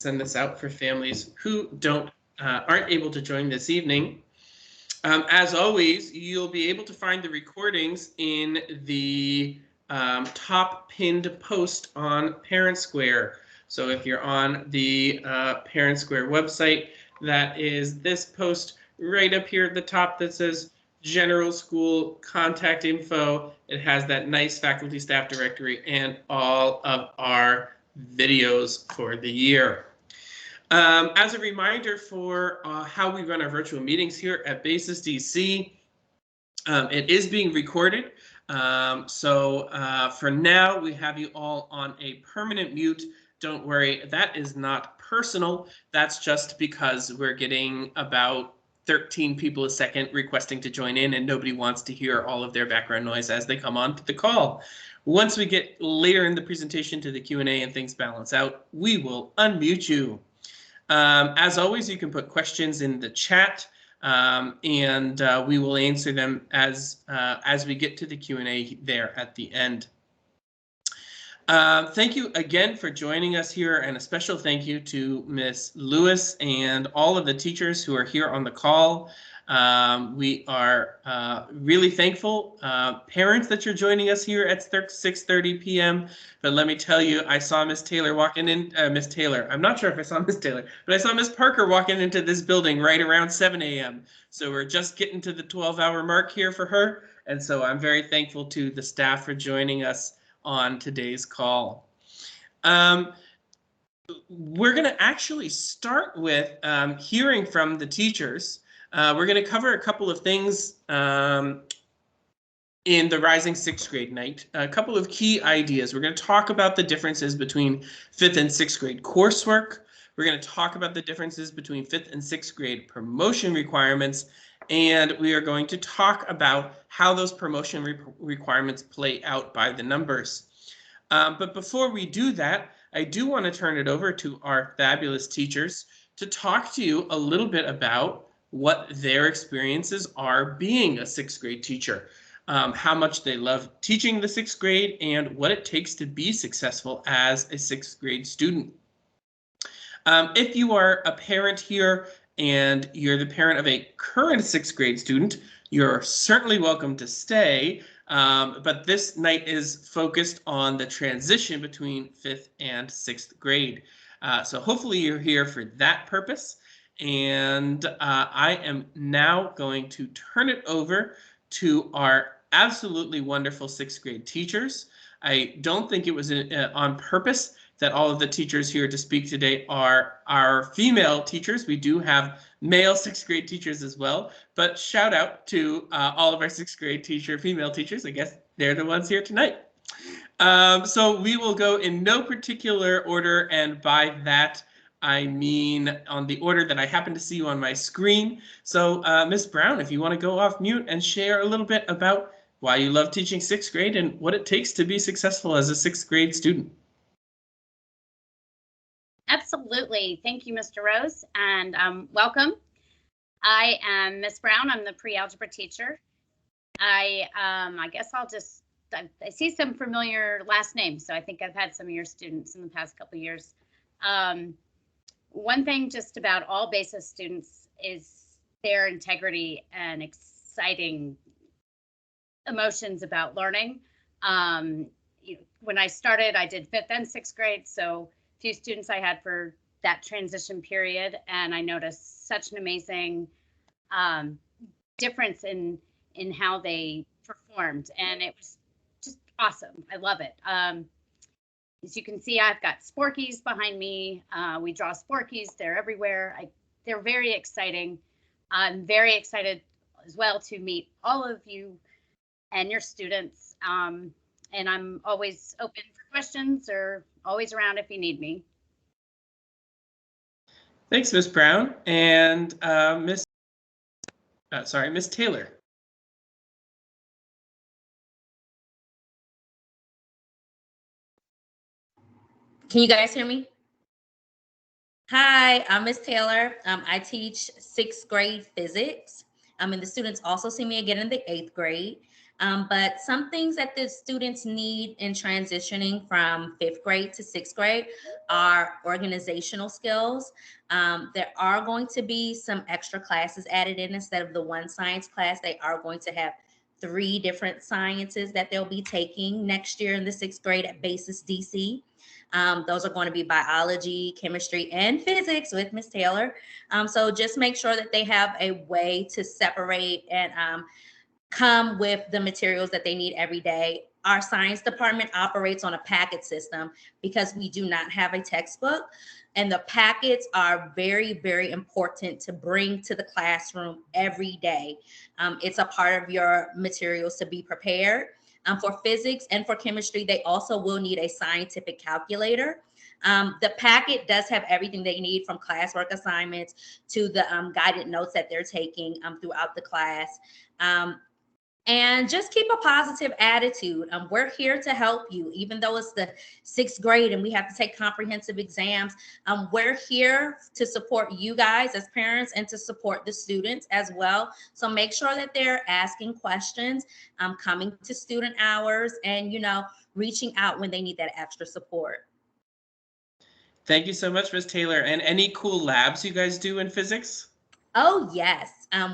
send this out for families who aren't able to join this evening. As always, you'll be able to find the recordings in the top pinned post on Parent Square. So if you're on the Parent Square website, that is this post right up here at the top that says General School Contact Info. It has that nice faculty staff directory and all of our videos for the year. As a reminder for how we run our virtual meetings here at Basis DC, it is being recorded. So for now, we have you all on a permanent mute. Don't worry, that is not personal. That's just because we're getting about 13 people a second requesting to join in, and nobody wants to hear all of their background noise as they come on to the call. Once we get later in the presentation to the Q&A and things balance out, we will unmute you. As always, you can put questions in the chat, and we will answer them as we get to the Q&A there at the end. Thank you again for joining us here, and a special thank you to Ms. Lewis and all of the teachers who are here on the call. We are really thankful, parents, that you're joining us here at 6:30 p.m. But let me tell you, I saw Miss Taylor walking in, Miss Taylor, I'm not sure if I saw Miss Taylor, but I saw Miss Parker walking into this building right around 7 a.m. So we're just getting to the 12-hour mark here for her. And so I'm very thankful to the staff for joining us on today's call. We're going to actually start with hearing from the teachers. We're going to cover a couple of things in the Rising Sixth Grade Night, a couple of key ideas. We're going to talk about the differences between 5th and 6th grade coursework. We're going to talk about the differences between 5th and 6th grade promotion requirements. And we are going to talk about how those promotion requirements play out by the numbers. But before we do that, I do want to turn it over to our fabulous teachers to talk to you a little bit about what their experiences are being a 6th grade teacher, how much they love teaching the 6th grade, and what it takes to be successful as a 6th grade student. If you are a parent here and you're the parent of a current 6th grade student, you're certainly welcome to stay. But this night is focused on the transition between 5th and 6th grade. So hopefully you're here for that purpose. And I am now going to turn it over to our absolutely wonderful 6th grade teachers. I don't think it was on purpose that all of the teachers here to speak today are our female teachers. We do have male 6th grade teachers as well, but shout out to all of our 6th grade female teachers. I guess they're the ones here tonight. So we will go in no particular order, and by that I mean on the order that I happen to see you on my screen. So Ms. Brown, if you want to go off mute and share a little bit about why you love teaching 6th grade and what it takes to be successful as a 6th grade student. Absolutely. Thank you, Mr. Rose, and welcome. I am Miss Brown. I'm the pre-algebra teacher. I guess I see some familiar last names, so I think I've had some of your students in the past couple of years. One thing just about all BASIS students is their integrity and exciting emotions about learning. When I started, I did 5th and 6th grade, so few students I had for that transition period, and I noticed such an amazing difference in how they performed, and it was just awesome. I love it. As you can see, I've got Sporkies behind me. We draw Sporkies. They're everywhere. They're very exciting. I'm very excited as well to meet all of you and your students, and I'm always open for questions or always around if you need me. Thanks, Ms. Brown. And Ms. Taylor. Can you guys hear me? Hi, I'm Ms. Taylor. I teach 6th grade physics. And the students also see me again in the 8th grade. But some things that the students need in transitioning from 5th grade to 6th grade are organizational skills. There are going to be some extra classes added in. Instead of the one science class, they are going to have 3 different sciences that they'll be taking next year in the 6th grade at Basis DC. Those are going to be biology, chemistry, and physics with Miss Taylor. So just make sure that they have a way to separate and come with the materials that they need every day. Our science department operates on a packet system because we do not have a textbook. And the packets are very, very important to bring to the classroom every day. It's a part of your materials to be prepared. For physics and for chemistry, they also will need a scientific calculator. The packet does have everything they need, from classwork assignments to the guided notes that they're taking throughout the class. And just keep a positive attitude. We're here to help you, even though it's the 6th grade and we have to take comprehensive exams. We're here to support you guys as parents and to support the students as well. So make sure that they're asking questions, coming to student hours, and, reaching out when they need that extra support. Thank you so much, Ms. Taylor. And any cool labs you guys do in physics? Oh, yes.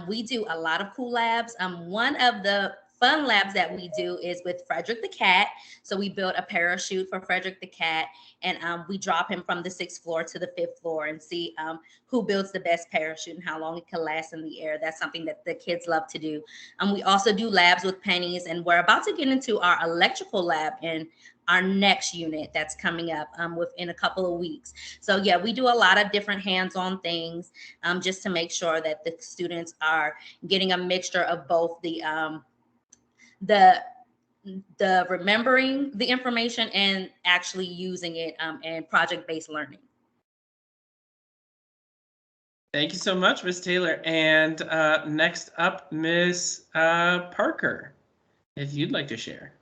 We do a lot of cool labs. One of the fun labs that we do is with Frederick the cat. So we built a parachute for Frederick the cat, and we drop him from the 6th floor to the 5th floor and see who builds the best parachute and how long it can last in the air. That's something that the kids love to do. We also do labs with pennies, and we're about to get into our electrical lab in our next unit that's coming up within a couple of weeks. So yeah, we do a lot of different hands-on things just to make sure that the students are getting a mixture of both the remembering the information and actually using it in project-based learning. Thank you so much, Ms. Taylor. And next up, Ms. Parker, if you'd like to share.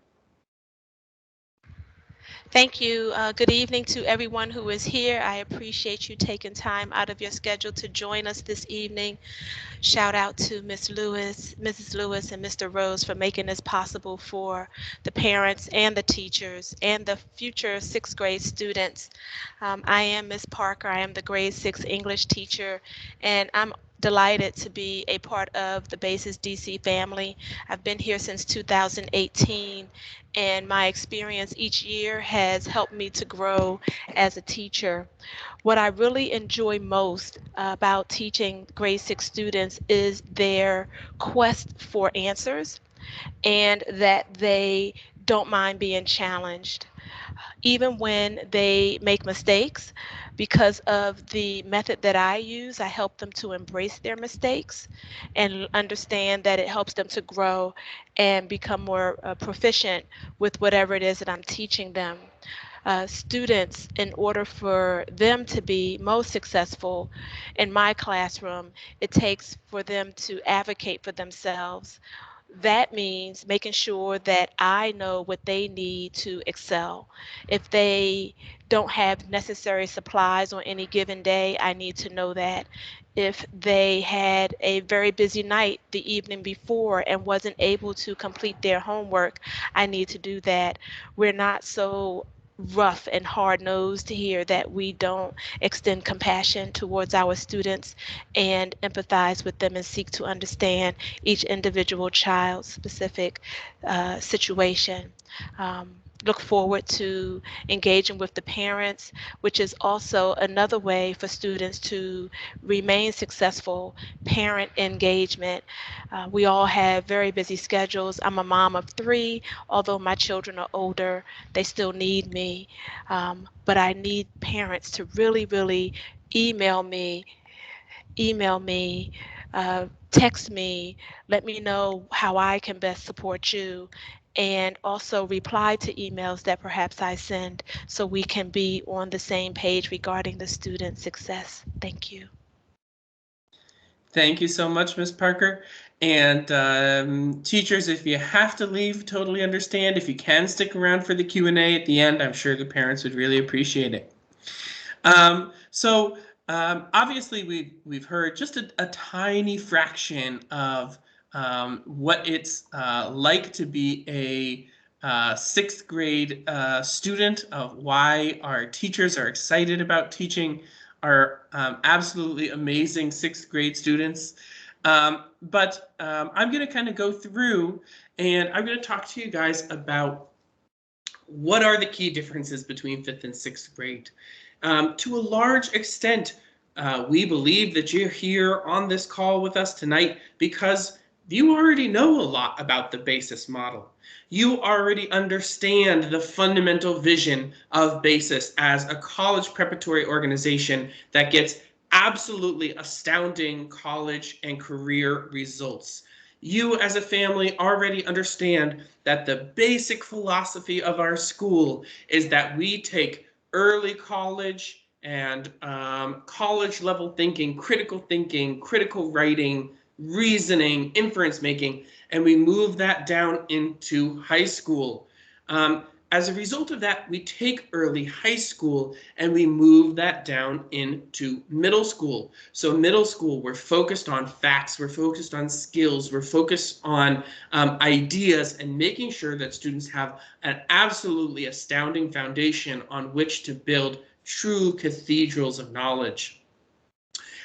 Thank you. Good evening to everyone who is here. I appreciate you taking time out of your schedule to join us this evening. Shout out to Ms. Lewis, Mrs. Lewis, and Mr. Rose for making this possible for the parents and the teachers and the future 6th-grade students. I am Ms. Parker. I am the grade 6 English teacher, and I'm delighted to be a part of the Basis DC family. I've been here since 2018, and my experience each year has helped me to grow as a teacher. What I really enjoy most about teaching grade 6 students is their quest for answers, and that they don't mind being challenged. Even when they make mistakes, because of the method that I use, I help them to embrace their mistakes and understand that it helps them to grow and become more proficient with whatever it is that I'm teaching them. Students, in order for them to be most successful in my classroom, it takes for them to advocate for themselves. That means making sure that I know what they need to excel. If they don't have necessary supplies on any given day, I need to know that. If they had a very busy night the evening before and wasn't able to complete their homework, I need to do that. We're not so rough and hard-nosed here that we don't extend compassion towards our students and empathize with them and seek to understand each individual child's specific situation. Look forward to engaging with the parents, which is also another way for students to remain successful. Parent engagement. We all have very busy schedules. I'm a mom of 3. Although my children are older, they still need me. But I need parents to really, really email me, text me, let me know how I can best support you, and also reply to emails that perhaps I send so we can be on the same page regarding the student success. Thank you. Thank you so much, Ms. Parker. And teachers, if you have to leave, totally understand. If you can stick around for the Q&A at the end, I'm sure the parents would really appreciate it. Obviously, we've heard just a tiny fraction of what it's like to be a sixth grade student, of why our teachers are excited about teaching our absolutely amazing sixth grade students. But I'm going to kind of go through and I'm going to talk to you guys about what are the key differences between fifth and sixth grade. To a large extent, we believe that you're here on this call with us tonight because you already know a lot about the BASIS model. You already understand the fundamental vision of BASIS as a college preparatory organization that gets absolutely astounding college and career results. You as a family already understand that the basic philosophy of our school is that we take early college and college level thinking, critical writing, reasoning, inference making, and we move that down into high school. As a result of that, we take early high school and we move that down into middle school. So middle school, we're focused on facts, we're focused on skills, we're focused on ideas and making sure that students have an absolutely astounding foundation on which to build true cathedrals of knowledge.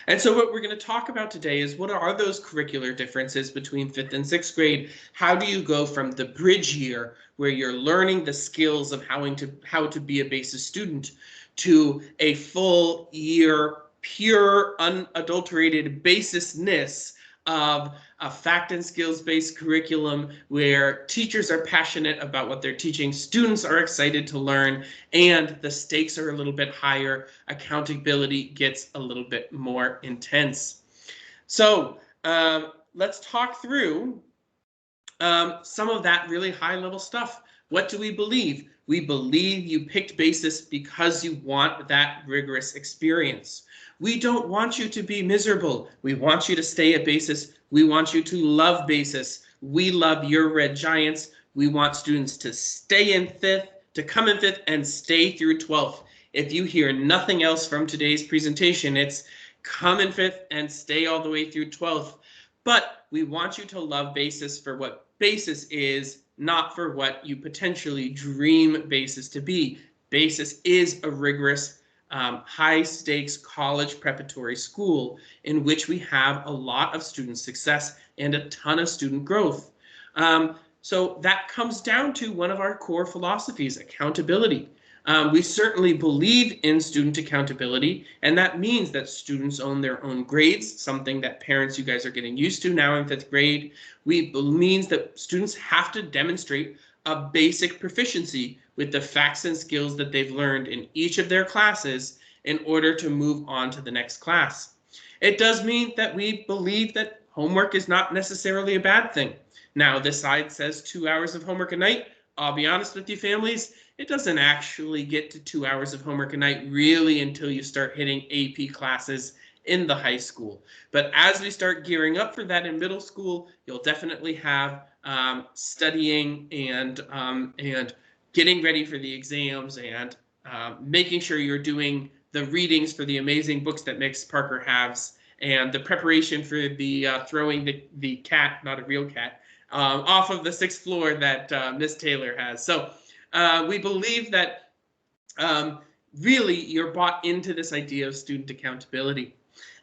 And so what we're going to talk about today is what are those curricular differences between fifth and sixth grade? How do you go from the bridge year where you're learning the skills of how to be a BASIS student to a full year, pure, unadulterated BASIS-ness of a fact and skills-based curriculum where teachers are passionate about what they're teaching, students are excited to learn, and the stakes are a little bit higher, accountability gets a little bit more intense. So let's talk through some of that really high-level stuff. What do we believe? We believe you picked BASIS because you want that rigorous experience. We don't want you to be miserable. We want you to stay at BASIS. We want you to love BASIS. We love your Red Giants. We want students to stay in fifth, to come in fifth and stay through 12th. If you hear nothing else from today's presentation, it's come in fifth and stay all the way through 12th. But we want you to love BASIS for what BASIS is, not for what you potentially dream BASIS to be. BASIS is a rigorous high-stakes college preparatory school in which we have a lot of student success and a ton of student growth. So that comes down to one of our core philosophies, accountability. We certainly believe in student accountability, and that means that students own their own grades, something that parents, you guys are getting used to now in fifth grade. Means that students have to demonstrate a basic proficiency with the facts and skills that they've learned in each of their classes in order to move on to the next class. It does mean that we believe that homework is not necessarily a bad thing. Now, this side says 2 hours of homework a night. I'll be honest with you, families, it doesn't actually get to 2 hours of homework a night really until you start hitting AP classes in the high school. But as we start gearing up for that in middle school, you'll definitely have studying and getting ready for the exams and making sure you're doing the readings for the amazing books that Miss Parker has and the preparation for the throwing the cat, not a real cat, off of the 6th floor that Miss Taylor has. So we believe that really you're bought into this idea of student accountability.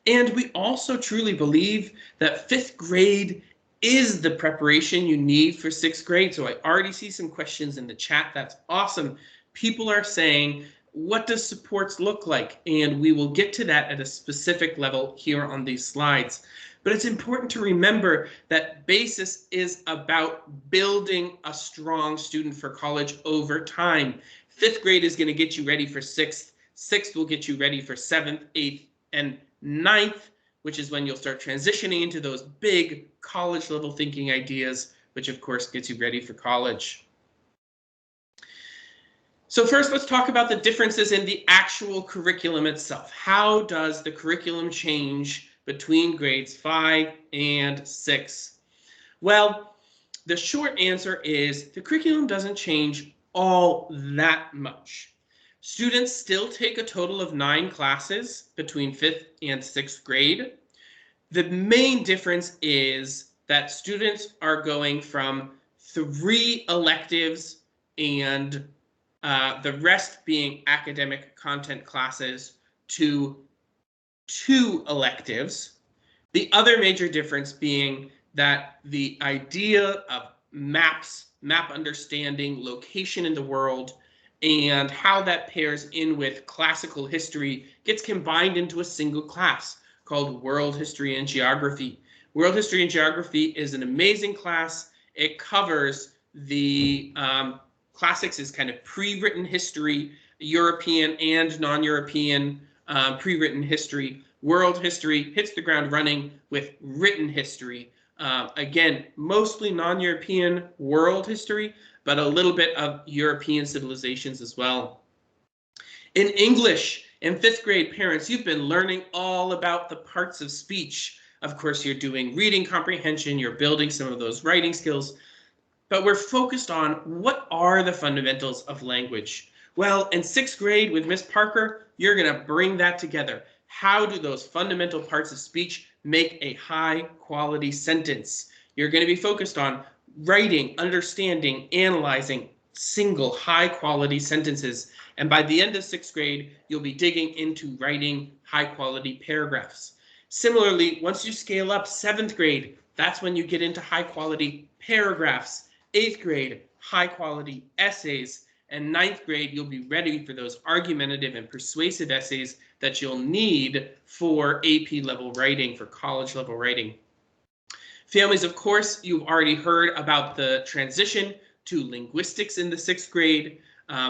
And we also truly believe that 5th grade is the preparation you need for 6th grade. So I already see some questions in the chat. That's awesome. People are saying, what does supports look like? And we will get to that at a specific level here on these slides. But it's important to remember that BASIS is about building a strong student for college over time. 5th grade is going to get you ready for 6th. 6th will get you ready for 7th, 8th, and 9th, which is when you'll start transitioning into those big college level thinking ideas, which of course gets you ready for college. So first, let's talk about the differences in the actual curriculum itself. How does the curriculum change between grades 5 and 6? Well, the short answer is the curriculum doesn't change all that much. Students still take a total of 9 classes between 5th and 6th grade. The main difference is that students are going from 3 electives and the rest being academic content classes to 2 electives. The other major difference being that the idea of maps, map understanding, location in the world, and how that pairs in with classical history gets combined into a single class called World History and Geography. World History and Geography is an amazing class. It covers the classics is kind of pre-written history, European and non-European pre-written history. World history hits the ground running with written history. Again, mostly non-European world history, but a little bit of European civilizations as well. In English, in 5th grade, parents, you've been learning all about the parts of speech. Of course, you're doing reading comprehension, you're building some of those writing skills, but we're focused on what are the fundamentals of language. Well, in 6th grade with Miss Parker, you're gonna bring that together. How do those fundamental parts of speech make a high quality sentence? You're gonna be focused on writing, understanding, analyzing single high quality sentences. And by the end of 6th grade, you'll be digging into writing high quality paragraphs. Similarly, once you scale up 7th grade, that's when you get into high quality paragraphs. 8th grade, high quality essays. And 9th grade, you'll be ready for those argumentative and persuasive essays that you'll need for AP level writing, for college level writing. Families, of course, you've already heard about the transition to linguistics in the 6th grade.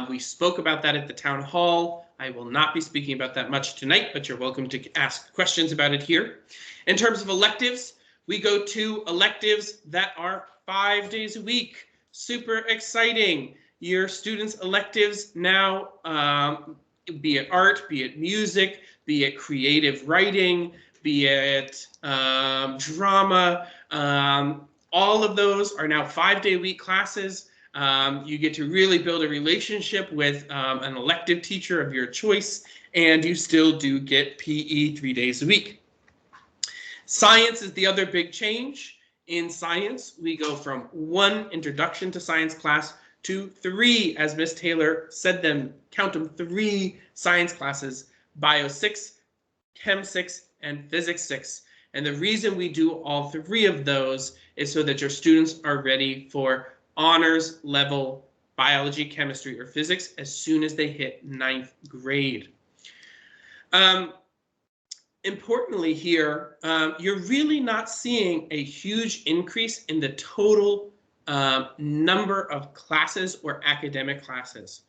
We spoke about that at the town hall. I will not be speaking about that much tonight, but you're welcome to ask questions about it here. In terms of electives, we go to electives that are 5 days a week. Super exciting. Your students' electives now, be it art, be it music, be it creative writing, be it drama, all of those are now 5-day-a-week classes. You get to really build a relationship with an elective teacher of your choice, and you still do get PE 3 days a week. Science is the other big change. In science, we go from 1 introduction to science class to 3, as Miss Taylor said them, count them, 3 science classes, Bio 6, Chem 6, and Physics 6. And the reason we do all 3 of those is so that your students are ready for honors level biology, chemistry, or physics as soon as they hit 9th grade. Importantly here, you're really not seeing a huge increase in the total number of classes or academic classes.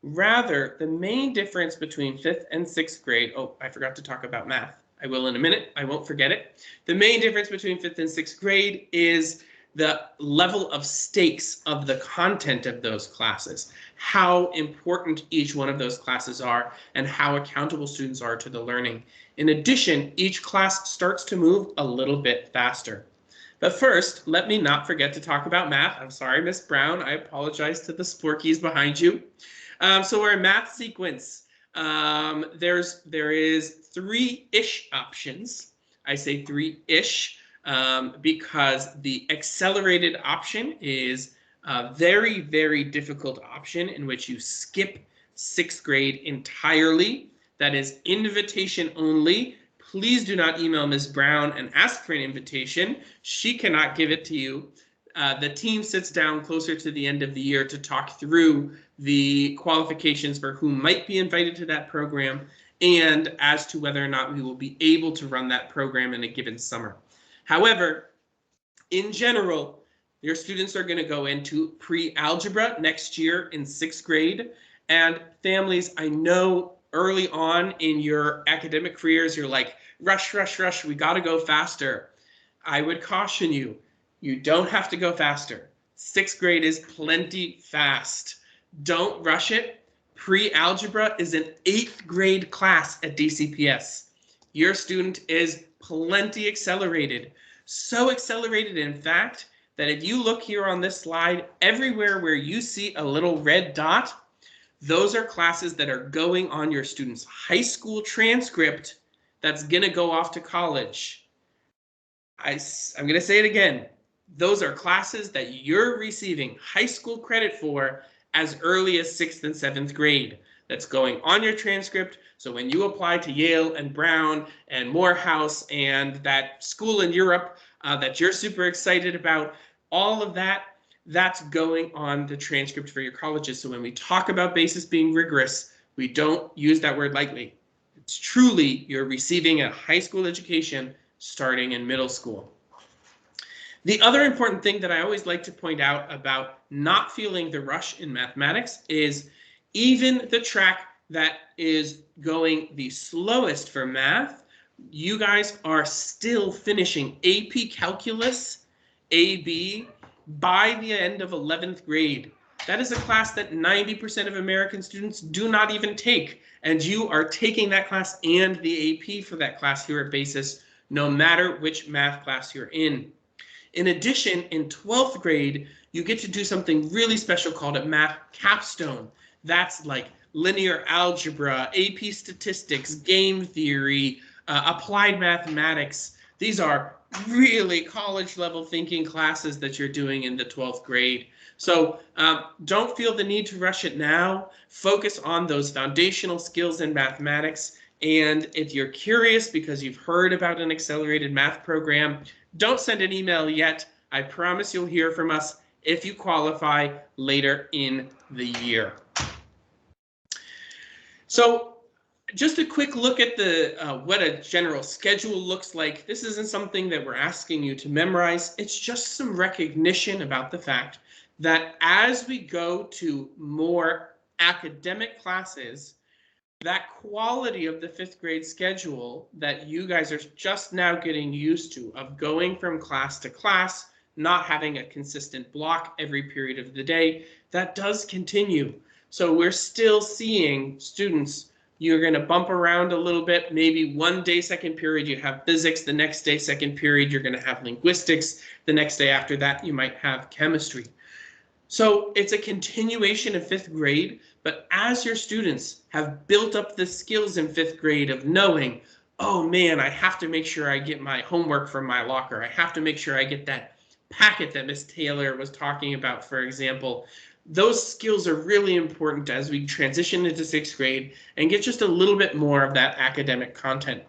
Rather, the main difference between 5th and 6th grade, oh, I forgot to talk about math. I will in a minute, I won't forget it. The main difference between 5th and 6th grade is the level of stakes of the content of those classes, how important each one of those classes are, and how accountable students are to the learning. In addition, each class starts to move a little bit faster. But first, let me not forget to talk about math. I'm sorry, Miss Brown. I apologize to the Sporkies behind you. So our math sequence, there is 3-ish options. I say 3-ish because the accelerated option is a very, very difficult option in which you skip 6th grade entirely. That is invitation only. Please do not email Ms. Brown and ask for an invitation. She cannot give it to you. The team sits down closer to the end of the year to talk through the qualifications for who might be invited to that program and as to whether or not we will be able to run that program in a given summer. However, in general, your students are going to go into pre-algebra next year in 6th grade. And families, I know early on in your academic careers, you're like, rush, rush, rush, we got to go faster. I would caution you, you don't have to go faster. 6th grade is plenty fast. Don't rush it. Pre-algebra is an 8th grade class at DCPS. Your student is plenty accelerated. So accelerated, in fact, that if you look here on this slide, everywhere where you see a little red dot, those are classes that are going on your student's high school transcript that's going to go off to college. I'm going to say it again. those are classes that you're receiving high school credit for as early as 6th and 7th grade. That's going on your transcript. So when you apply to Yale and Brown and Morehouse and that school in Europe that you're super excited about, all of that, that's going on the transcript for your colleges. So when we talk about BASIS being rigorous, we don't use that word lightly. It's truly you're receiving a high school education starting in middle school. The other important thing that I always like to point out about not feeling the rush in mathematics is even the track that is going the slowest for math, you guys are still finishing AP Calculus, AB, by the end of 11th grade. That is a class that 90% of American students do not even take, and you are taking that class and the AP for that class here at BASIS, no matter which math class you're in. In addition, in 12th grade, you get to do something really special called a math capstone. That's like linear algebra, AP statistics, game theory, applied mathematics. These are really college level thinking classes that you're doing in the 12th grade. So don't feel the need to rush it now. Focus on those foundational skills in mathematics. And if you're curious because you've heard about an accelerated math program, don't send an email yet. I promise you'll hear from us if you qualify later in the year. So just a quick look at the what a general schedule looks like. This isn't something that we're asking you to memorize. It's just some recognition about the fact that as we go to more academic classes, that quality of the 5th grade schedule that you guys are just now getting used to, of going from class to class, not having a consistent block every period of the day, that does continue. So we're still seeing students, you're going to bump around a little bit. Maybe one day, second period, you have physics. The next day, second period, you're going to have linguistics. The next day after that, you might have chemistry. So it's a continuation of 5th grade, but as your students have built up the skills in 5th grade of knowing, oh man, I have to make sure I get my homework from my locker. I have to make sure I get that packet that Miss Taylor was talking about, for example. Those skills are really important as we transition into 6th grade and get just a little bit more of that academic content.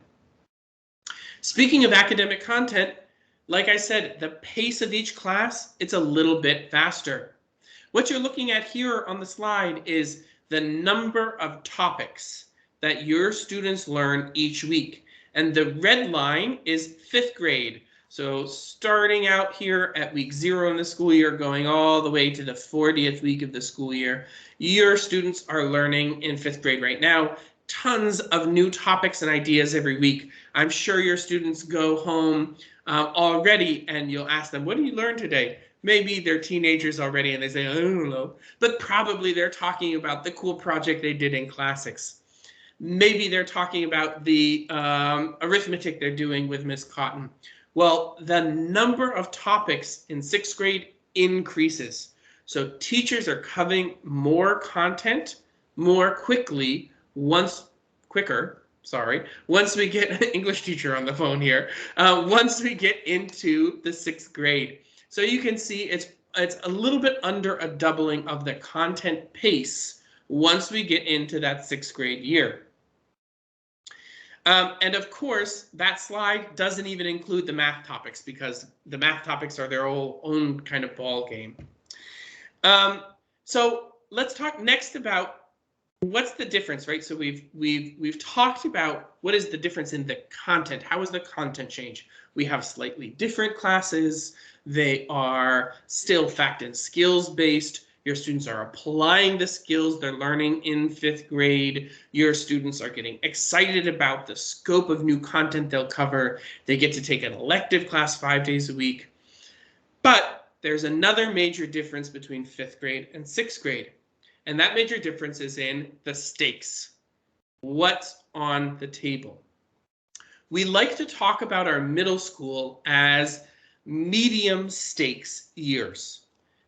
Speaking of academic content, like I said, the pace of each class, it's a little bit faster. What you're looking at here on the slide is the number of topics that your students learn each week. And the red line is 5th grade. So starting out here at week 0 in the school year, going all the way to the 40th week of the school year, your students are learning in 5th grade right now tons of new topics and ideas every week. I'm sure your students go home already and you'll ask them, what did you learn today? Maybe they're teenagers already and they say, I don't know, but probably they're talking about the cool project they did in classics. Maybe they're talking about the arithmetic they're doing with Miss Cotton. Well, the number of topics in 6th grade increases. So teachers are covering more content more quickly once we get an English teacher on the phone here, once we get into the 6th grade. So you can see it's a little bit under a doubling of the content pace once we get into that 6th grade year. And of course, that slide doesn't even include the math topics because the math topics are their own kind of ball game. So let's talk next about what's the difference, right? So we've talked about what is the difference in the content. How is the content change? We have slightly different classes. They are still fact and skills based. Your students are applying the skills they're learning in 5th grade. Your students are getting excited about the scope of new content they'll cover. They get to take an elective class 5 days a week. But there's another major difference between 5th grade and 6th grade. And that major difference is in the stakes. What's on the table? We like to talk about our middle school as medium stakes years.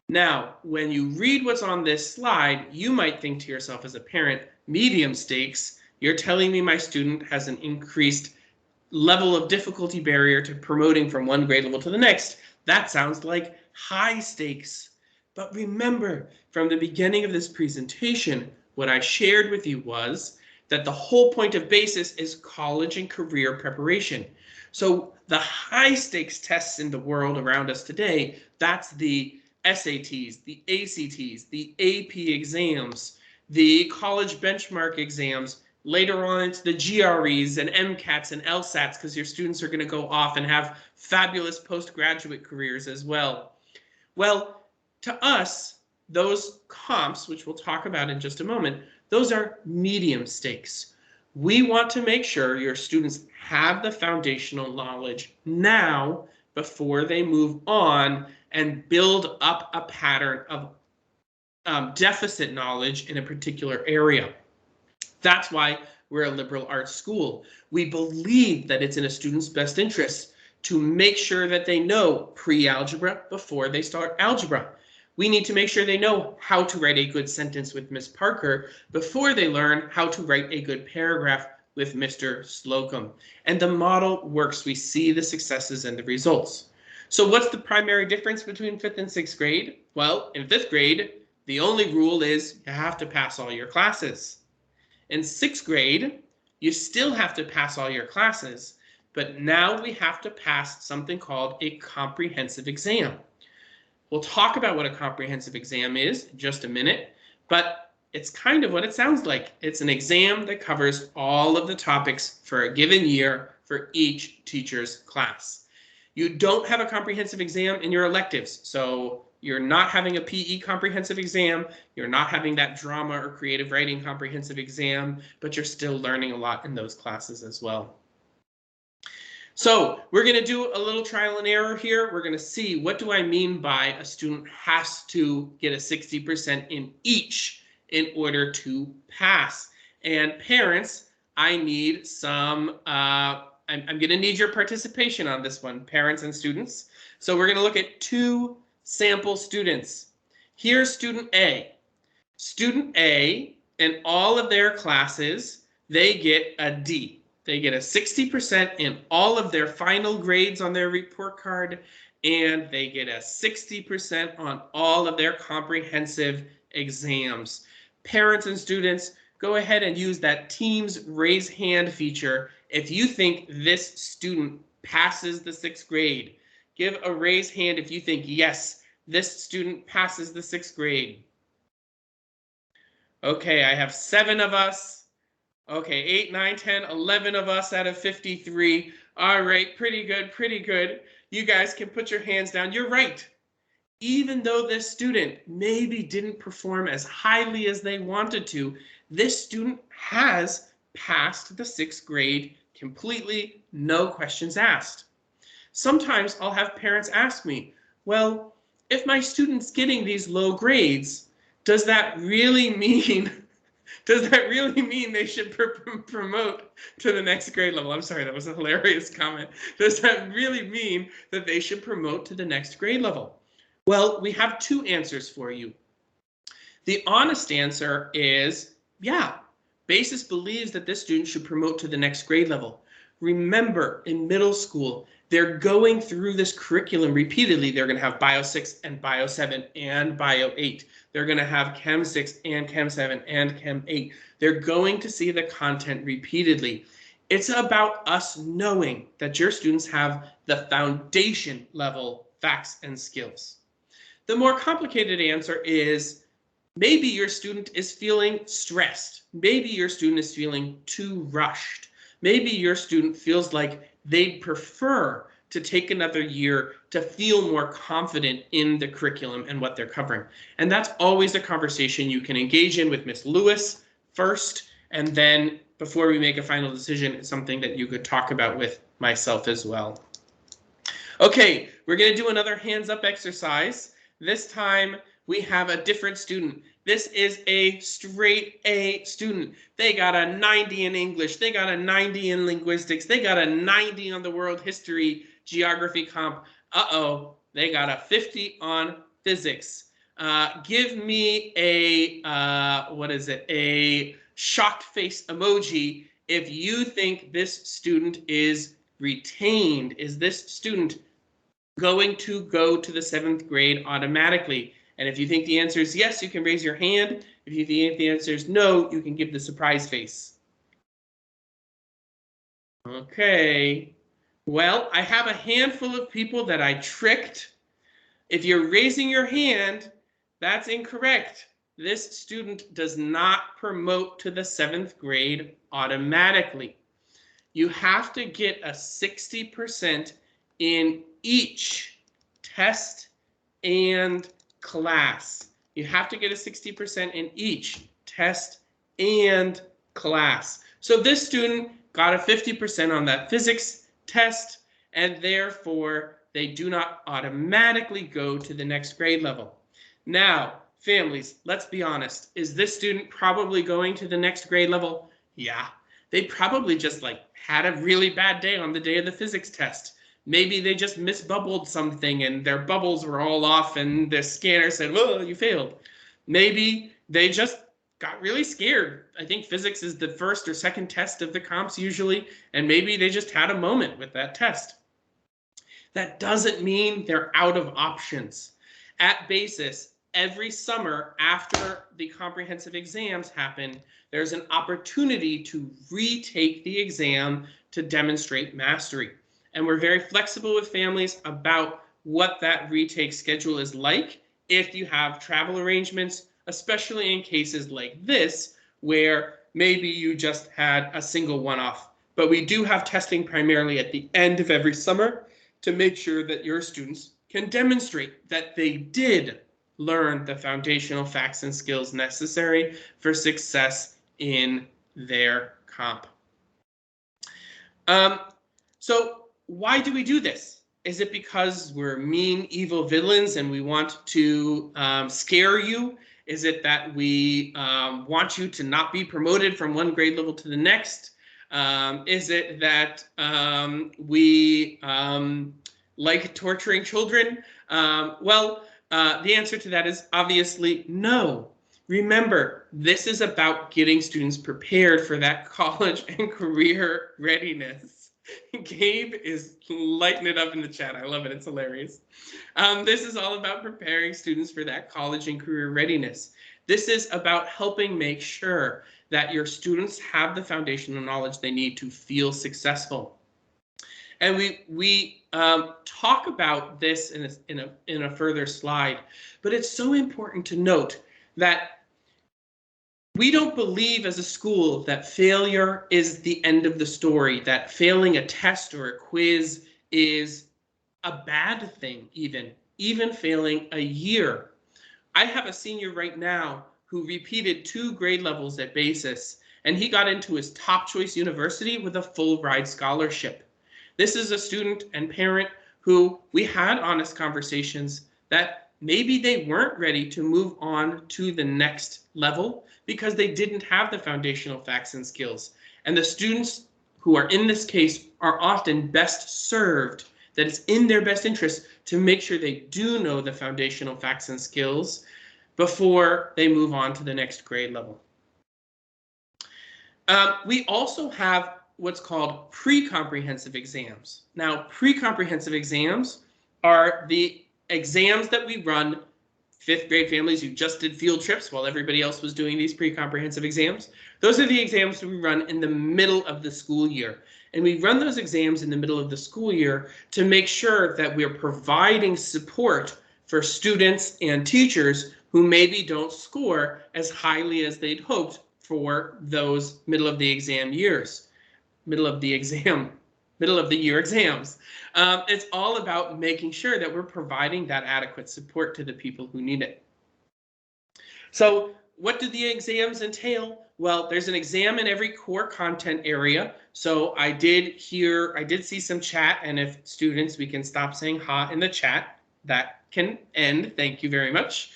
Now, when you read what's on this slide, you might think to yourself as a parent, medium stakes, you're telling me my student has an increased level of difficulty barrier to promoting from one grade level to the next. That sounds like high stakes. But remember, from the beginning of this presentation, what I shared with you was that the whole point of BASIS is college and career preparation. So the high stakes tests in the world around us today, that's the SATs, the ACTs, the AP exams, the college benchmark exams. Later on, it's the GREs and MCATs and LSATs, because your students are going to go off and have fabulous postgraduate careers as well. Well, to us, those comps, which we'll talk about in just a moment, those are medium stakes. We want to make sure your students have the foundational knowledge now before they move on and build up a pattern of deficit knowledge in a particular area. That's why we're a liberal arts school. We believe that it's in a student's best interest to make sure that they know pre-algebra before they start algebra. We need to make sure they know how to write a good sentence with Miss Parker before they learn how to write a good paragraph with Mr. Slocum. And the model works. We see the successes and the results. So what's the primary difference between 5th and 6th grade? Well, in 5th grade, the only rule is you have to pass all your classes. In 6th grade, you still have to pass all your classes, but now we have to pass something called a comprehensive exam. We'll talk about what a comprehensive exam is in just a minute, but it's kind of what it sounds like. It's an exam that covers all of the topics for a given year for each teacher's class. You don't have a comprehensive exam in your electives, so you're not having a PE comprehensive exam, you're not having that drama or creative writing comprehensive exam, but you're still learning a lot in those classes as well. So we're going to do a little trial and error here. We're going to see, what do I mean by a student has to get a 60% in each in order to pass? And parents, I need some, I'm going to need your participation on this one, parents and students. So we're going to look at 2 sample students. Here's student A. Student A, in all of their classes, they get a D. They get a 60% in all of their final grades on their report card, and they get a 60% on all of their comprehensive exams. Parents and students, go ahead and use that Teams raise hand feature if you think this student passes the 6th grade. Give a raise hand if you think, yes, this student passes the 6th grade. Okay, I have 7 of us. Okay, 8, 9, 10, 11 of us out of 53. All right, pretty good, pretty good. You guys can put your hands down. You're right. Even though this student maybe didn't perform as highly as they wanted to, this student has passed the 6th grade completely, no questions asked. Sometimes I'll have parents ask me, well, if my student's getting these low grades, does that really mean they should promote to the next grade level? I'm sorry, that was a hilarious comment. Does that really mean that they should promote to the next grade level? Well, we have 2 answers for you. The honest answer is, yeah, BASIS believes that this student should promote to the next grade level. Remember, in middle school, they're going through this curriculum repeatedly. They're going to have Bio 6 and Bio 7 and Bio 8. They're going to have Chem 6 and Chem 7 and Chem 8. They're going to see the content repeatedly. It's about us knowing that your students have the foundation level facts and skills. The more complicated answer is, maybe your student is feeling stressed. Maybe your student is feeling too rushed. Maybe your student feels like they'd prefer to take another year to feel more confident in the curriculum and what they're covering. And that's always a conversation you can engage in with Ms. Lewis first, and then before we make a final decision, it's something that you could talk about with myself as well. Okay, we're going to do another hands up exercise. This time we have a different student. This is a straight A student. They got a 90 in English. They got a 90 in linguistics. They got a 90 on the world history geography comp. Uh-oh, they got a 50 on physics. Give me a, a shocked face emoji if you think this student is retained. Is this student going to go to the 7th grade automatically? And if you think the answer is yes, you can raise your hand. If you think the answer is no, you can give the surprise face. Okay. Well, I have a handful of people that I tricked. If you're raising your hand, that's incorrect. This student does not promote to the 7th grade automatically. You have to get a 60% in each test and class. You have to get a 60% in each test and class. So this student got a 50% on that physics test, and therefore they do not automatically go to the next grade level. Now, families, let's be honest. Is this student probably going to the next grade level? Yeah. They probably just had a really bad day on the day of the physics test. Maybe they just misbubbled something and their bubbles were all off and the scanner said, well, you failed. Maybe they just got really scared. I think physics is the first or second test of the comps usually, and maybe they just had a moment with that test. That doesn't mean they're out of options. At BASIS, every summer after the comprehensive exams happen, there's an opportunity to retake the exam to demonstrate mastery. And we're very flexible with families about what that retake schedule is like if you have travel arrangements, especially in cases like this, where maybe you just had a single one-off. But we do have testing primarily at the end of every summer to make sure that your students can demonstrate that they did learn the foundational facts and skills necessary for success in their comp. So why do we do this? Is it because we're mean, evil villains and we want to scare you? Is it that we want you to not be promoted from one grade level to the next? Is it that we like torturing children? The answer to that is obviously no. Remember, this is about getting students prepared for that college and career readiness. Gabe is lighting it up in the chat. I love it. It's hilarious. This is all about preparing students for that college and career readiness. This is about helping make sure that your students have the foundational knowledge they need to feel successful. And we talk about this in a further slide, but it's so important to note that we don't believe as a school that failure is the end of the story, that failing a test or a quiz is a bad thing, even failing a year. I have a senior right now who repeated 2 grade levels at BASIS, and he got into his top choice university with a full ride scholarship. This is a student and parent who we had honest conversations that maybe they weren't ready to move on to the next level because they didn't have the foundational facts and skills. And the students who are in this case are often best served, that it's in their best interest to make sure they do know the foundational facts and skills before they move on to the next grade level. We also have what's called pre-comprehensive exams. Now, pre-comprehensive exams are the exams that we run 5th grade families who just did field trips while everybody else was doing these pre-comprehensive exams. Those are the exams that we run in the middle of the school year. And we run those exams in the middle of the school year to make sure that we're providing support for students and teachers who maybe don't score as highly as they'd hoped for those middle of the year exams. It's all about making sure that we're providing that adequate support to the people who need it. So what do the exams entail? Well, there's an exam in every core content area. So I did see some chat, and if students, we can stop saying ha in the chat. That can end. Thank you very much.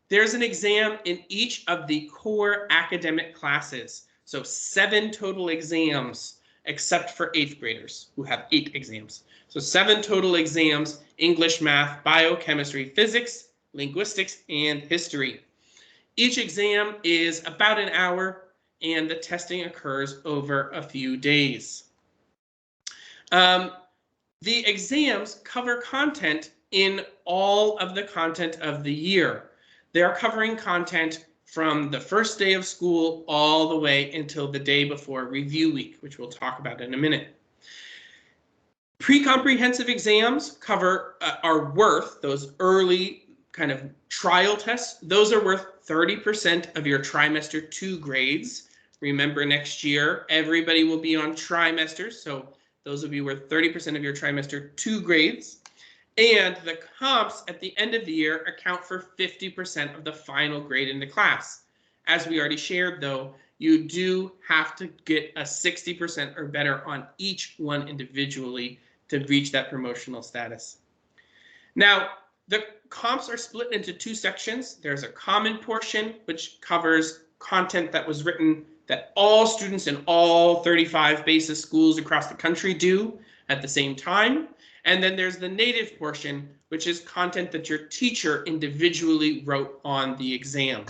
There's an exam in each of the core academic classes. So 7 total exams, except for 8th graders who have 8 exams. So 7 total exams: English, math, biochemistry, physics, linguistics, and history. Each exam is about an hour, and the testing occurs over a few days. The exams cover content in all of the content of the year. They're covering content from the first day of school all the way until the day before review week, which we'll talk about in a minute. Pre-comprehensive exams cover are worth, those early kind of trial tests, those are worth 30% of your trimester 2 grades. Remember, next year, everybody will be on trimesters, so those will be worth 30% of your trimester 2 grades. And the comps at the end of the year account for 50% of the final grade in the class. As we already shared, though, you do have to get a 60% or better on each one individually to reach that promotional status. Now, the comps are split into 2 sections. There's a common portion, which covers content that was written that all students in all 35 BASIS schools across the country do at the same time. And then there's the native portion, which is content that your teacher individually wrote on the exam.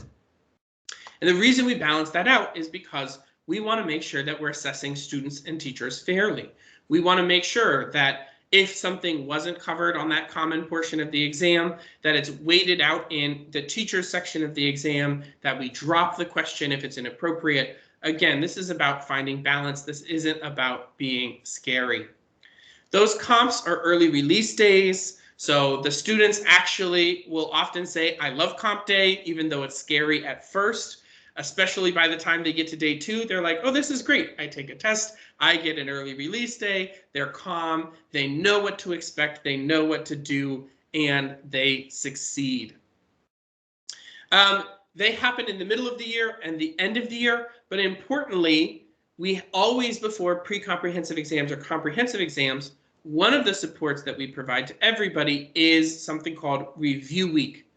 And the reason we balance that out is because we want to make sure that we're assessing students and teachers fairly. We want to make sure that if something wasn't covered on that common portion of the exam, that it's weighted out in the teacher section of the exam, that we drop the question if it's inappropriate. Again, this is about finding balance. This isn't about being scary. Those comps are early release days. So the students actually will often say, I love comp day, even though it's scary at first, especially by the time they get to day 2, they're like, oh, this is great. I take a test, I get an early release day, they're calm, they know what to expect, they know what to do, and they succeed. They happen in the middle of the year and the end of the year, but importantly, we always, before pre-comprehensive exams or comprehensive exams, one of the supports that we provide to everybody is something called review week.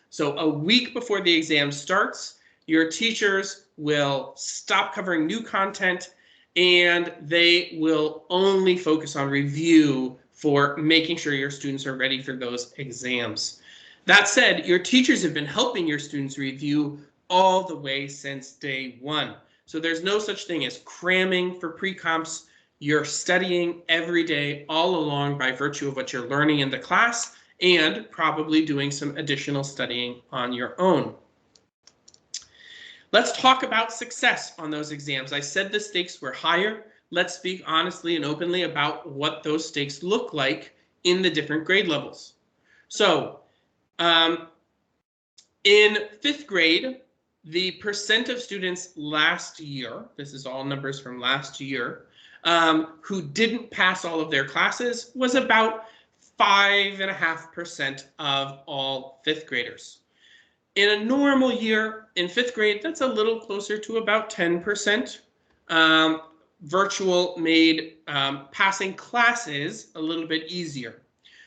So a week before the exam starts, your teachers will stop covering new content and they will only focus on review for making sure your students are ready for those exams. That said, your teachers have been helping your students review all the way since day 1. So there's no such thing as cramming for pre-comps. You're studying every day all along by virtue of what you're learning in the class and probably doing some additional studying on your own. Let's talk about success on those exams. I said the stakes were higher. Let's speak honestly and openly about what those stakes look like in the different grade levels. So in 5th grade, the percent of students last year, this is all numbers from last year, who didn't pass all of their classes was about 5.5% of all 5th graders. In a normal year in 5th grade, that's a little closer to about 10%. Virtual made passing classes a little bit easier.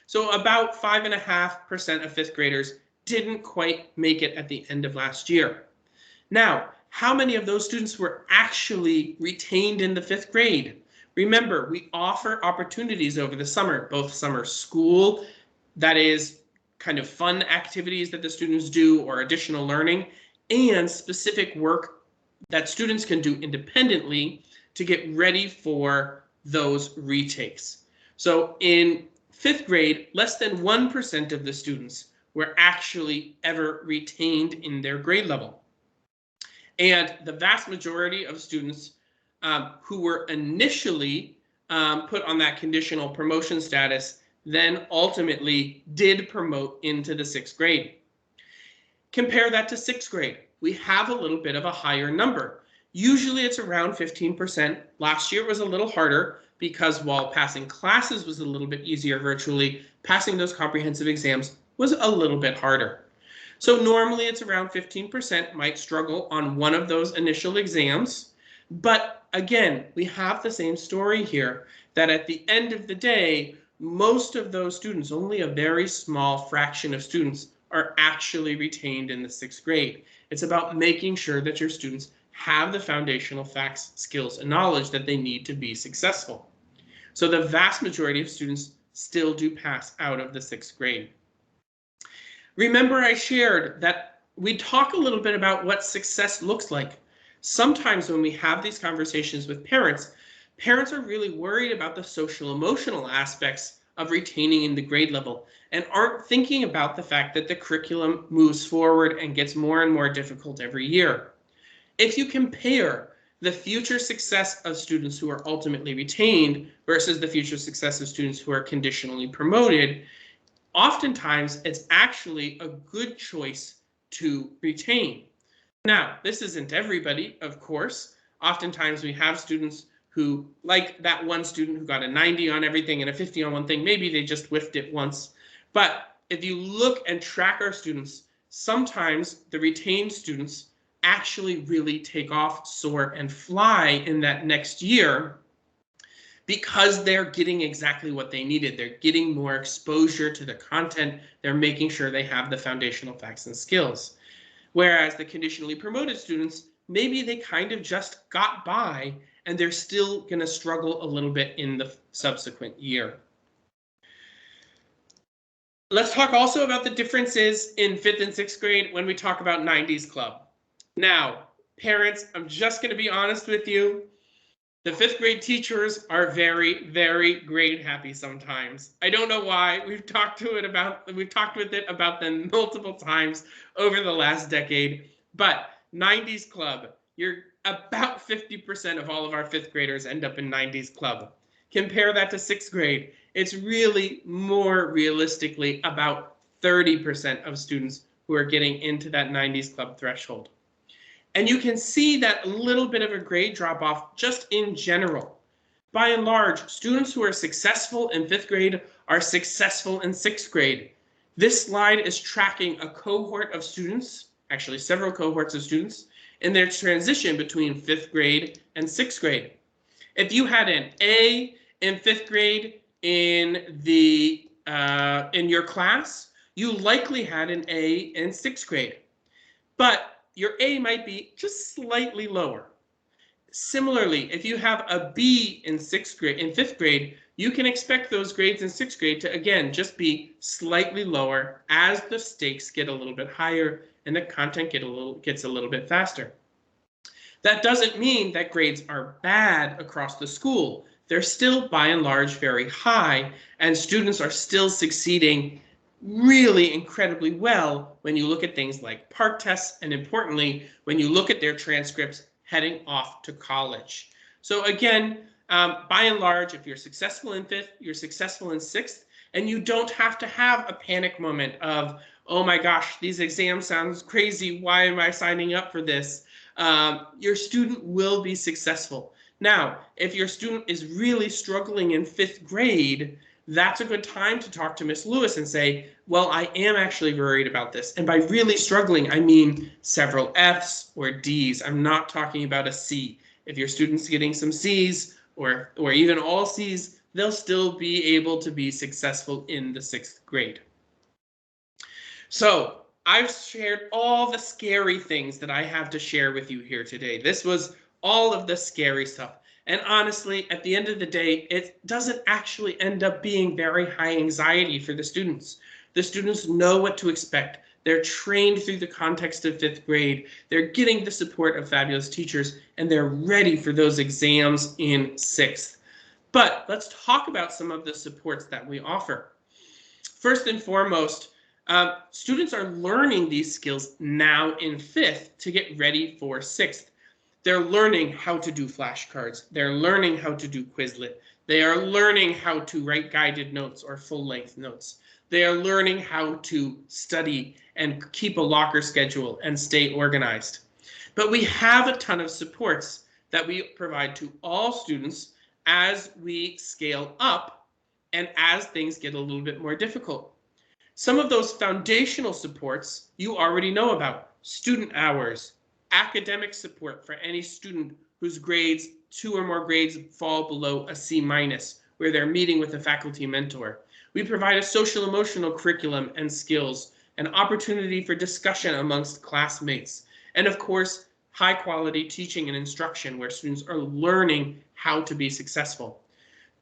So about 5.5% of 5th graders didn't quite make it at the end of last year. Now, how many of those students were actually retained in the 5th grade? Remember, we offer opportunities over the summer, both summer school, that is kind of fun activities that the students do or additional learning, and specific work that students can do independently to get ready for those retakes. So in 5th grade, less than 1% of the students were actually ever retained in their grade level. And the vast majority of students who were initially put on that conditional promotion status then ultimately did promote into the 6th grade. Compare that to 6th grade. We have a little bit of a higher number. Usually it's around 15%. Last year it was a little harder because while passing classes was a little bit easier virtually, passing those comprehensive exams was a little bit harder. So normally it's around 15% might struggle on one of those initial exams. But again, we have the same story here, that at the end of the day, most of those students, only a very small fraction of students, are actually retained in the 6th grade. It's about making sure that your students have the foundational facts, skills, and knowledge that they need to be successful. So the vast majority of students still do pass out of the 6th grade. Remember, I shared that we talk a little bit about what success looks like. Sometimes when we have these conversations with parents, parents are really worried about the social emotional aspects of retaining in the grade level and aren't thinking about the fact that the curriculum moves forward and gets more and more difficult every year. If you compare the future success of students who are ultimately retained versus the future success of students who are conditionally promoted, oftentimes it's actually a good choice to retain. Now, this isn't everybody, of course. Oftentimes we have students who, like that one student who got a 90 on everything and a 50 on one thing, maybe they just whiffed it once. But if you look and track our students, sometimes the retained students actually really take off, soar, and fly in that next year because they're getting exactly what they needed. They're getting more exposure to the content. They're making sure they have the foundational facts and skills. Whereas the conditionally promoted students, maybe they kind of just got by and they're still going to struggle a little bit in the subsequent year. Let's talk also about the differences in 5th and 6th grade when we talk about 90s Club. Now, parents, I'm just going to be honest with you. The 5th grade teachers are very, very grade happy sometimes. I don't know why. We've talked with it about them multiple times over the last decade. But 90s Club, you're about 50% of all of our 5th graders end up in 90s Club. Compare that to 6th grade. It's really more realistically about 30% of students who are getting into that 90s Club threshold. And you can see that little bit of a grade drop off just in general. By and large, students who are successful in 5th grade are successful in 6th grade. This slide is tracking a cohort of students, actually several cohorts of students, in their transition between 5th grade and 6th grade. If you had an A in 5th grade in your class, you likely had an A in 6th grade. But your A might be just slightly lower. Similarly, if you have a B in 5th grade, you can expect those grades in 6th grade to, again, just be slightly lower as the stakes get a little bit higher and the content gets a little bit faster. That doesn't mean that grades are bad across the school. They're still, by and large, very high, and students are still succeeding really incredibly well when you look at things like PARCC tests, and importantly, when you look at their transcripts heading off to college. So again, by and large, if you're successful in 5th, you're successful in 6th, and you don't have to have a panic moment of, oh my gosh, these exams sound crazy, why am I signing up for this? Your student will be successful. Now, if your student is really struggling in 5th grade, that's a good time to talk to Ms. Lewis and say, well, I am actually worried about this. And by really struggling, I mean several Fs or Ds. I'm not talking about a C. If your student's getting some Cs or even all Cs, they'll still be able to be successful in the 6th grade. So I've shared all the scary things that I have to share with you here today. This was all of the scary stuff. And honestly, at the end of the day, it doesn't actually end up being very high anxiety for the students. The students know what to expect. They're trained through the context of 5th grade. They're getting the support of fabulous teachers, and they're ready for those exams in 6th. But let's talk about some of the supports that we offer. First and foremost, students are learning these skills now in 5th to get ready for 6th. They're learning how to do flashcards. They're learning how to do Quizlet. They are learning how to write guided notes or full-length notes. They are learning how to study and keep a locker schedule and stay organized. But we have a ton of supports that we provide to all students as we scale up and as things get a little bit more difficult. Some of those foundational supports you already know about: student hours, academic support for any student whose grades, 2 or more grades, fall below a C-, where they're meeting with a faculty mentor. We provide a social emotional curriculum and skills, an opportunity for discussion amongst classmates, and of course, high quality teaching and instruction where students are learning how to be successful.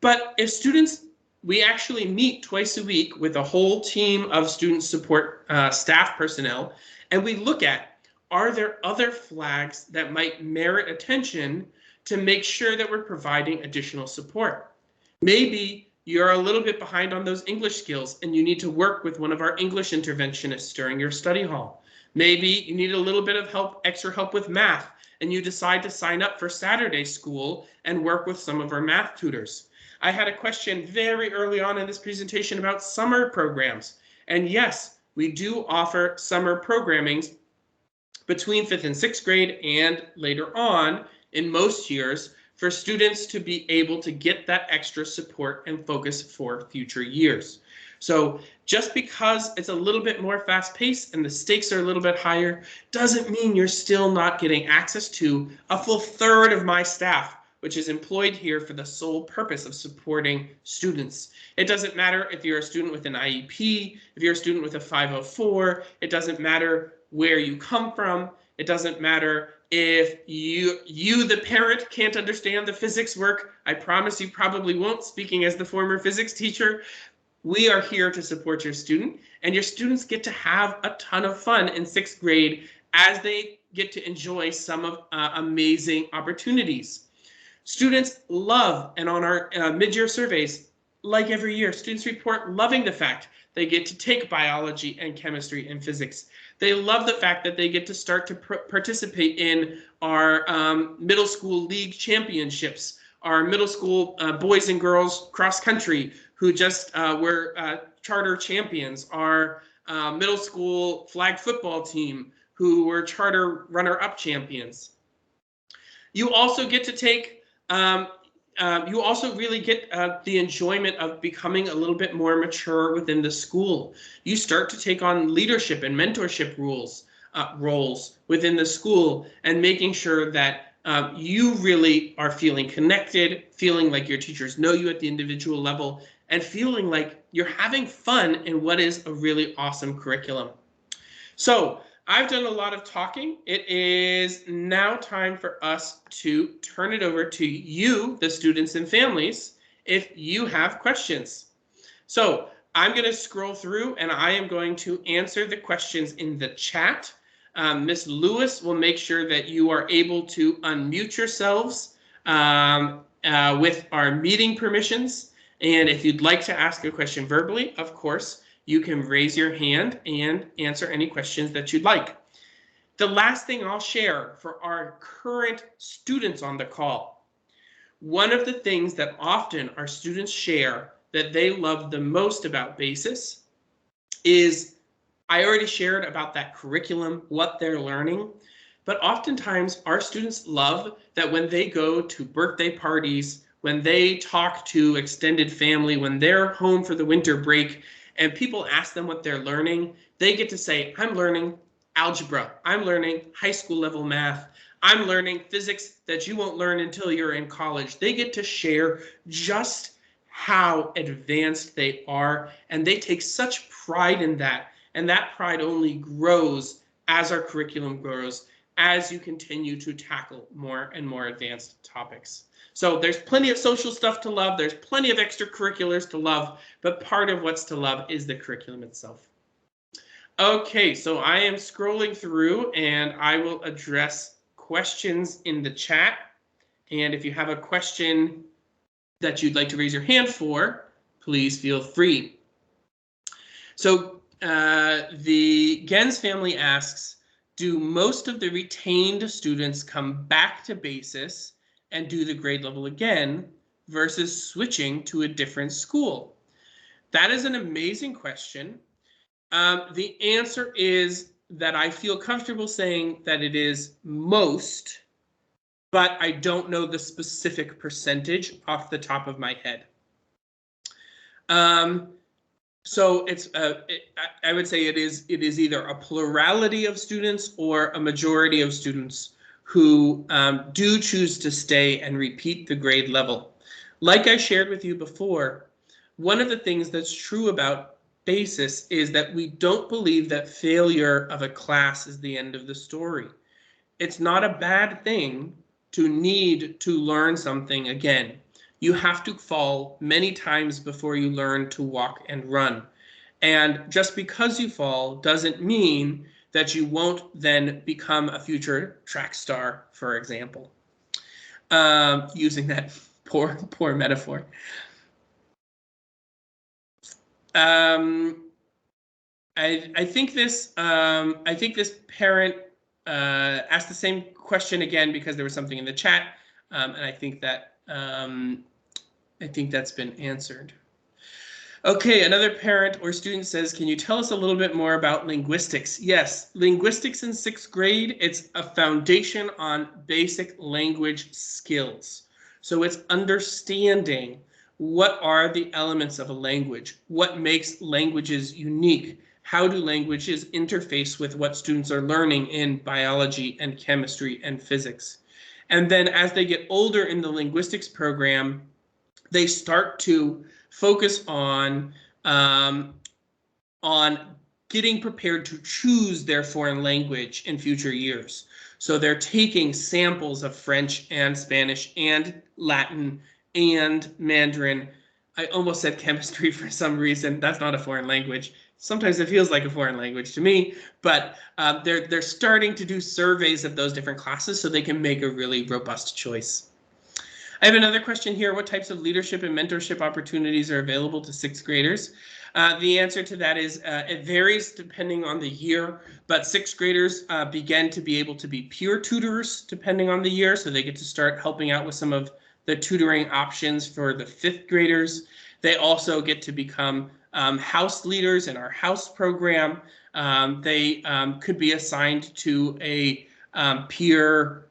But if students, we actually meet twice a week with a whole team of student support staff personnel, and we look at, are there other flags that might merit attention to make sure that we're providing additional support? Maybe you're a little bit behind on those English skills and you need to work with one of our English interventionists during your study hall. Maybe you need a little bit of help, extra help with math, and you decide to sign up for Saturday school and work with some of our math tutors. I had a question very early on in this presentation about summer programs. And yes, we do offer summer programmings between 5th and 6th grade and later on in most years for students to be able to get that extra support and focus for future years. So just because it's a little bit more fast paced and the stakes are a little bit higher doesn't mean you're still not getting access to a full third of my staff, which is employed here for the sole purpose of supporting students. It doesn't matter if you're a student with an IEP, if you're a student with a 504, it doesn't matter where you come from. It doesn't matter if you, the parent, can't understand the physics work. I promise you probably won't, speaking as the former physics teacher. We are here to support your student, and your students get to have a ton of fun in 6th grade as they get to enjoy some of amazing opportunities. Students love, and on our mid-year surveys, like every year, students report loving the fact they get to take biology and chemistry and physics. They love the fact that they get to start to participate in our middle school league championships, our middle school boys and girls cross country who just were charter champions, our middle school flag football team who were charter runner-up champions. You also get to take you also really get the enjoyment of becoming a little bit more mature within the school. You start to take on leadership and mentorship roles within the school and making sure that you really are feeling connected, feeling like your teachers know you at the individual level, and feeling like you're having fun in what is a really awesome curriculum. So I've done a lot of talking. It is now time for us to turn it over to you, the students and families, if you have questions. So I'm going to scroll through and I am going to answer the questions in the chat. Ms. Lewis will make sure that you are able to unmute yourselves with our meeting permissions. And if you'd like to ask a question verbally, of course, you can raise your hand and answer any questions that you'd like. The last thing I'll share for our current students on the call, one of the things that often our students share that they love the most about BASIS is, I already shared about that curriculum, what they're learning, but oftentimes our students love that when they go to birthday parties, when they talk to extended family, when they're home for the winter break, and people ask them what they're learning, they get to say, I'm learning algebra, I'm learning high school level math, I'm learning physics that you won't learn until you're in college. They get to share just how advanced they are, and they take such pride in that. And that pride only grows as our curriculum grows, as you continue to tackle more and more advanced topics. So there's plenty of social stuff to love. There's plenty of extracurriculars to love, but part of what's to love is the curriculum itself. Okay, so I am scrolling through and I will address questions in the chat. And if you have a question that you'd like to raise your hand for, please feel free. So the Gens family asks, do most of the retained students come back to BASIS and do the grade level again versus switching to a different school? That is an amazing question. The answer is that I feel comfortable saying that it is most, but I don't know the specific percentage off the top of my head. So it's I would say it is either a plurality of students or a majority of students who do choose to stay and repeat the grade level. Like I shared with you before, one of the things that's true about BASIS is that we don't believe that failure of a class is the end of the story. It's not a bad thing to need to learn something again. You have to fall many times before you learn to walk and run. And just because you fall doesn't mean that you won't then become a future track star, for example, using that poor metaphor. I think this parent asked the same question again because there was something in the chat, and I think that's been answered. Okay, another parent or student says, can you tell us a little bit more about linguistics? Yes, linguistics in 6th grade, it's a foundation on basic language skills. So it's understanding what are the elements of a language, what makes languages unique, how do languages interface with what students are learning in biology and chemistry and physics. And then as they get older in the linguistics program, they start to focus on getting prepared to choose their foreign language in future years. So they're taking samples of French and Spanish and Latin and Mandarin. I almost said chemistry for some reason. That's not a foreign language. Sometimes it feels like a foreign language to me, but they're starting to do surveys of those different classes so they can make a really robust choice. I have another question here. What types of leadership and mentorship opportunities are available to 6th graders? The answer to that is it varies depending on the year, but 6th graders begin to be able to be peer tutors depending on the year, so they get to start helping out with some of the tutoring options for the 5th graders. They also get to become house leaders in our house program. They could be assigned to a peer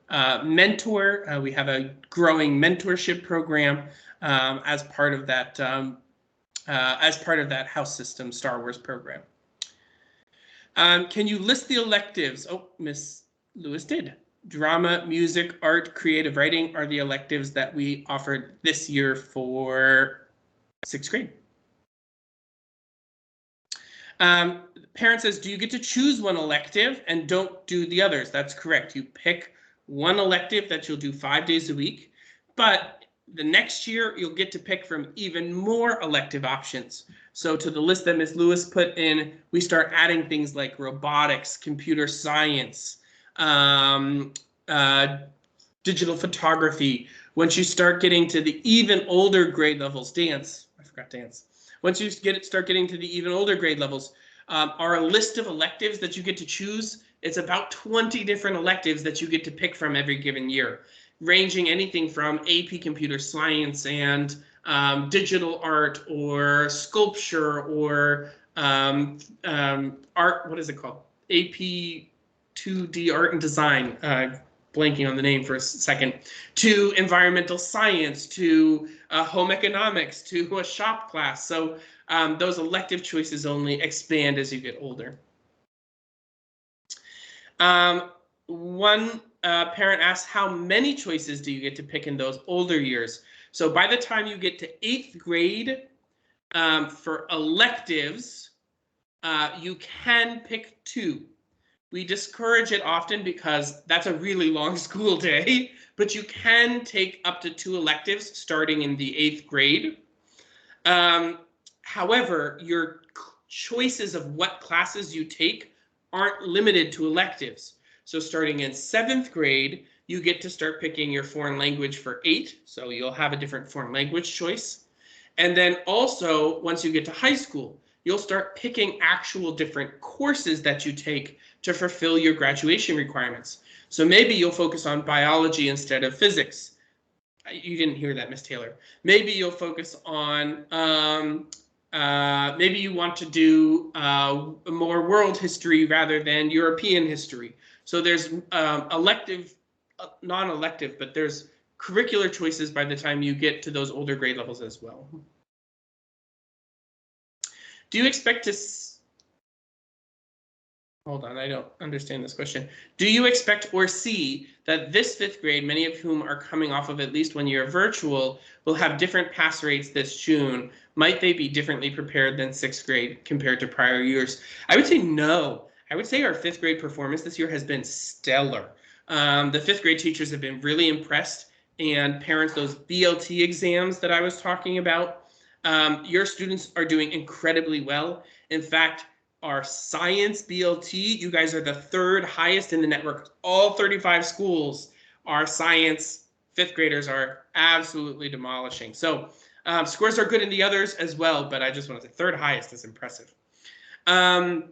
mentor. We have a growing mentorship program as part of that house system Star Wars program. Can you list the electives? Oh, Miss Lewis did. Drama, music, art, creative writing are the electives that we offered this year for 6th grade. Parent says, do you get to choose one elective and don't do the others? That's correct. You pick one elective that you'll do 5 days a week, but the next year you'll get to pick from even more elective options. So to the list that Ms. Lewis put in, we start adding things like robotics, computer science, digital photography. Once you start getting to the even older grade levels, dance, I forgot dance. Once you start getting to the even older grade levels, our list of electives that you get to choose, it's about 20 different electives that you get to pick from every given year, ranging anything from AP Computer Science and digital art or sculpture or art, what is it called? AP 2D Art and Design, blanking on the name for a second, to environmental science, to home economics, to a shop class. So those elective choices only expand as you get older. One parent asked, how many choices do you get to pick in those older years? So by the time you get to 8th grade, for electives, you can pick 2. We discourage it often because that's a really long school day, but you can take up to 2 electives starting in the 8th grade. However, your choices of what classes you take aren't limited to electives. So starting in 7th grade, you get to start picking your foreign language for 8. So you'll have a different foreign language choice. And then also, once you get to high school, you'll start picking actual different courses that you take to fulfill your graduation requirements. So maybe you'll focus on biology instead of physics. You didn't hear that, Miss Taylor. Maybe you'll focus on, maybe you want to do more world history rather than European history. So there's elective, non-elective, but there's curricular choices by the time you get to those older grade levels as well. Do you expect to, hold on, I don't understand this question. Do you expect or see that this 5th grade, many of whom are coming off of at least 1 year virtual, will have different pass rates this June? Might they be differently prepared than 6th grade compared to prior years? I would say no. I would say our 5th grade performance this year has been stellar. The 5th grade teachers have been really impressed, and parents, those BLT exams that I was talking about, your students are doing incredibly well. In fact, our science BLT, you guys are the 3rd highest in the network. All 35 schools are science fifth graders are absolutely demolishing. So scores are good in the others as well, but I just want to say third highest is impressive. Why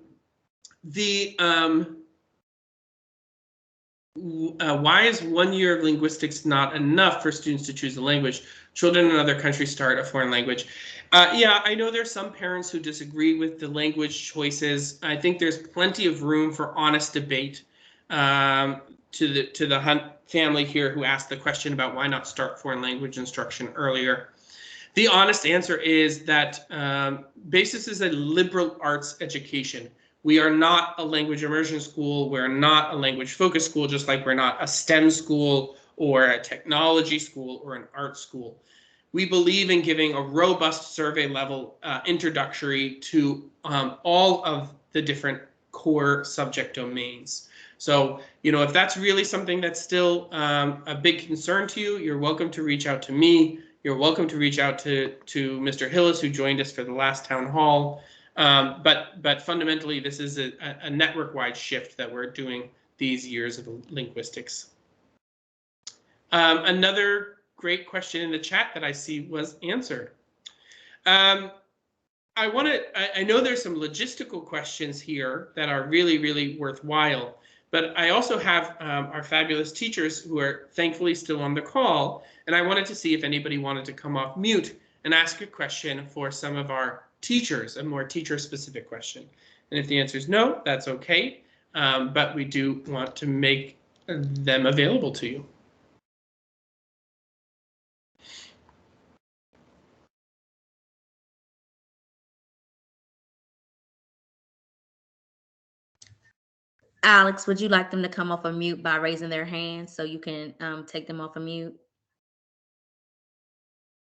is 1 year of linguistics not enough for students to choose a language? Children in other countries start a foreign language. Yeah, I know there's some parents who disagree with the language choices. I think there's plenty of room for honest debate. To the Hunt family here who asked the question about why not start foreign language instruction earlier. The honest answer is that BASIS is a liberal arts education. We are not a language immersion school. We're not a language focused school, just like we're not a STEM school or a technology school or an art school. We believe in giving a robust survey level introductory to all of the different core subject domains. So, you know, if that's really something that's still a big concern to you, you're welcome to reach out to me. You're welcome to reach out to Mr. Hillis, who joined us for the last town hall. But fundamentally, this is a network-wide shift that we're doing these years of linguistics. Another great question in the chat that I see was answered. I know there's some logistical questions here that are really, really worthwhile, but I also have our fabulous teachers who are thankfully still on the call, and I wanted to see if anybody wanted to come off mute and ask a question for some of our teachers, a more teacher-specific question. And if the answer is no, that's okay, but we do want to make them available to you. Alex, would you like them to come off of mute by raising their hand so you can take them off of mute?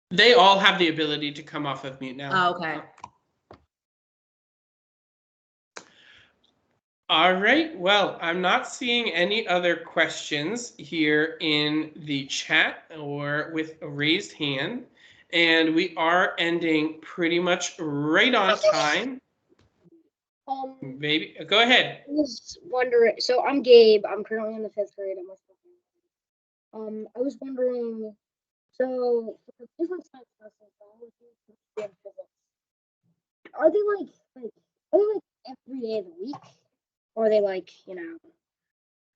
They all have the ability to come off of mute now. Oh, okay. All right, well, I'm not seeing any other questions here in the chat or with a raised hand, and we are ending pretty much right on time. Maybe, go ahead. I was wondering, so I'm Gabe, I'm currently in the 5th grade at West Virginia. I was wondering, so for different science classes, biology, and physics, are they like every day of the week? Or are they like, you know,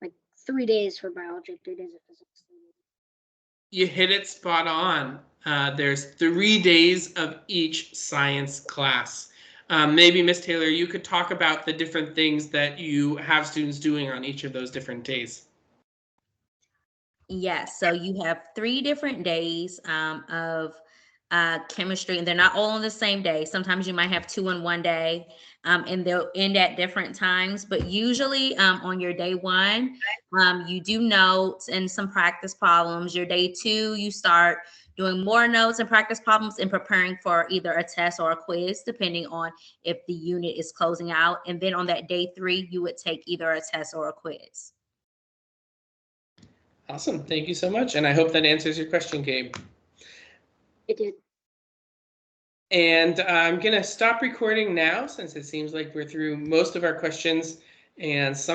like 3 days for biology, 3 days of physics? You hit it spot on. There's 3 days of each science class. Maybe Miss Taylor, you could talk about the different things that you have students doing on each of those different days. Yes, so you have 3 different days of chemistry, and they're not all on the same day. Sometimes you might have 2 in one day, and they'll end at different times. But usually on your day 1, you do notes and some practice problems. Your day 2, you start doing more notes and practice problems and preparing for either a test or a quiz, depending on if the unit is closing out. And then on that day 3, you would take either a test or a quiz. Awesome, thank you so much. And I hope that answers your question, Gabe. It did. And I'm gonna stop recording now since it seems like we're through most of our questions and some